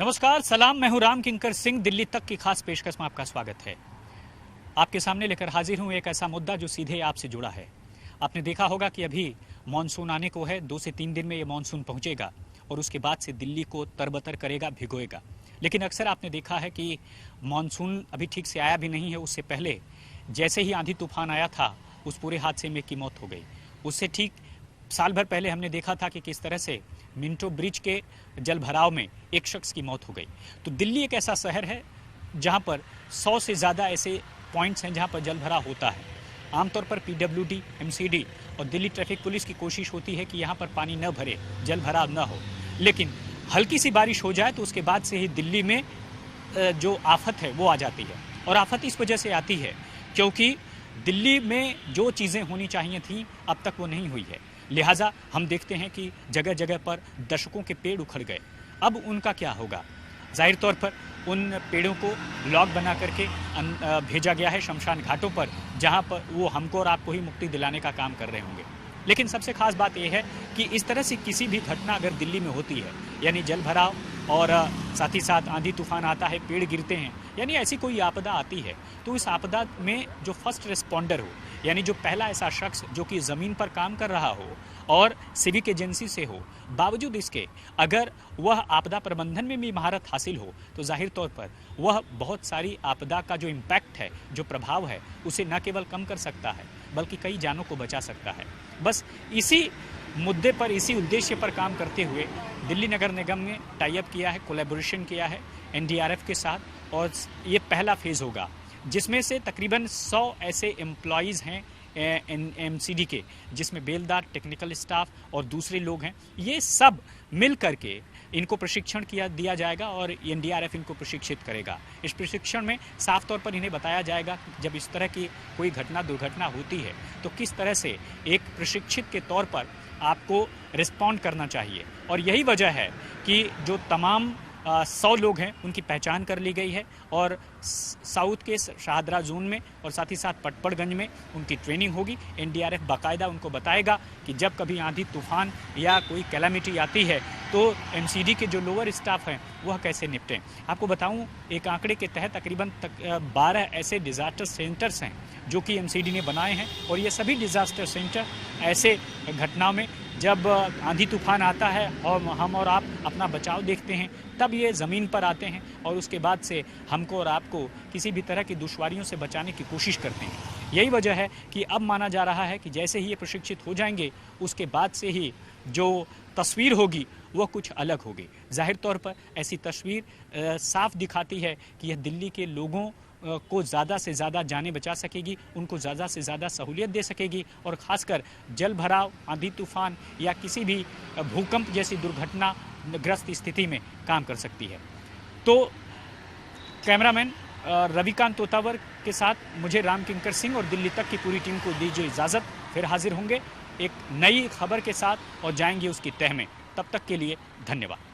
नमस्कार, सलाम। मैं हूं राम किंकर सिंह। दिल्ली तक की खास पेशकश में आपका स्वागत है। आपके सामने लेकर हाजिर हूं एक ऐसा मुद्दा जो सीधे आपसे जुड़ा है। आपने देखा होगा कि अभी मानसून आने को है। 2 से 3 दिन में ये मानसून पहुंचेगा और उसके बाद से दिल्ली को तरबतर करेगा, भिगोएगा। लेकिन अक्सर आपने देखा है कि मानसून अभी ठीक से आया भी नहीं है। उससे पहले जैसे ही आंधी तूफान आया था, उस पूरे हादसे में की मौत हो गई। उससे ठीक साल भर पहले हमने देखा था कि किस तरह से मिंटो ब्रिज के जल भराव में एक शख्स की मौत हो गई। तो दिल्ली एक ऐसा शहर है जहां पर 100 से ज़्यादा ऐसे पॉइंट्स हैं जहां पर जल भराव होता है। आमतौर पर पीडब्ल्यूडी, एमसीडी और दिल्ली ट्रैफिक पुलिस की कोशिश होती है कि यहां पर पानी न भरे, जल भराव न हो। लेकिन हल्की सी बारिश हो जाए तो उसके बाद से ही दिल्ली में जो आफत है वो आ जाती है। और आफत इस वजह से आती है क्योंकि दिल्ली में जो चीज़ें होनी चाहिए थीं अब तक वो नहीं हुई है। लिहाजा हम देखते हैं कि जगह जगह पर दशकों के पेड़ उखड़ गए। अब उनका क्या होगा? जाहिर तौर पर उन पेड़ों को लॉक बना करके भेजा गया है शमशान घाटों पर, जहां पर वो हमको और आपको ही मुक्ति दिलाने का काम कर रहे होंगे। लेकिन सबसे खास बात यह है कि इस तरह से किसी भी घटना अगर दिल्ली में होती है, यानी जल भराव और साथ ही साथ आंधी तूफान आता है, पेड़ गिरते हैं, यानी ऐसी कोई आपदा आती है, तो इस आपदा में जो फर्स्ट रिस्पॉन्डर हो, यानी जो पहला ऐसा शख्स जो कि ज़मीन पर काम कर रहा हो और सिविक एजेंसी से हो, बावजूद इसके अगर वह आपदा प्रबंधन में भी महारत हासिल हो, तो जाहिर तौर पर वह बहुत सारी आपदा का जो इम्पैक्ट है, जो प्रभाव है, उसे न केवल कम कर सकता है बल्कि कई जानों को बचा सकता है। बस इसी मुद्दे पर, इसी उद्देश्य पर काम करते हुए दिल्ली नगर निगम ने टाई अप किया है, कोलैबोरेशन किया है एनडीआरएफ के साथ। और ये पहला फेज़ होगा जिसमें से तकरीबन 100 ऐसे एम्प्लॉयज़ हैं एमसीडी के, जिसमें बेलदार, टेक्निकल स्टाफ और दूसरे लोग हैं। ये सब मिल करके इनको प्रशिक्षण दिया जाएगा और एनडीआरएफ इनको प्रशिक्षित करेगा। इस प्रशिक्षण में साफ तौर पर इन्हें बताया जाएगा कि जब इस तरह की कोई दुर्घटना होती है तो किस तरह से एक प्रशिक्षित के तौर पर आपको रिस्पॉन्ड करना चाहिए। और यही वजह है कि जो तमाम 100 लोग हैं उनकी पहचान कर ली गई है और साउथ के शाहदरा जोन में और साथ ही साथ पटपड़गंज में उनकी ट्रेनिंग होगी। एनडीआरएफ बाकायदा उनको बताएगा कि जब कभी आंधी तूफान या कोई कैलामिटी आती है तो एमसीडी के जो लोअर स्टाफ हैं वह कैसे निपटें। आपको बताऊं, एक आंकड़े के तहत तकरीबन 12 ऐसे डिज़ास्टर सेंटर्स हैं जो कि एमसीडी ने बनाए हैं। और ये सभी डिज़ास्टर सेंटर ऐसे घटनाओं में जब आंधी तूफान आता है और हम और आप अपना बचाव देखते हैं, तब ये ज़मीन पर आते हैं और उसके बाद से हमको और आपको किसी भी तरह की दुश्वारियों से बचाने की कोशिश करते हैं। यही वजह है कि अब माना जा रहा है कि जैसे ही ये प्रशिक्षित हो जाएंगे, उसके बाद से ही जो तस्वीर होगी वह कुछ अलग होगी। जाहिर तौर पर ऐसी तस्वीर साफ दिखाती है कि यह दिल्ली के लोगों को ज़्यादा से ज़्यादा जानें बचा सकेगी, उनको ज़्यादा से ज़्यादा सहूलियत दे सकेगी और ख़ासकर जल भराव, आंधी तूफान या किसी भी भूकंप जैसी दुर्घटना ग्रस्त स्थिति में काम कर सकती है। तो कैमरामैन रविकांत तोतावर के साथ मुझे राम किंकर सिंह और दिल्ली तक की पूरी टीम को दीजिए इजाज़त। फिर हाजिर होंगे एक नई खबर के साथ और जाएंगे उसकी तह में। तब तक के लिए धन्यवाद।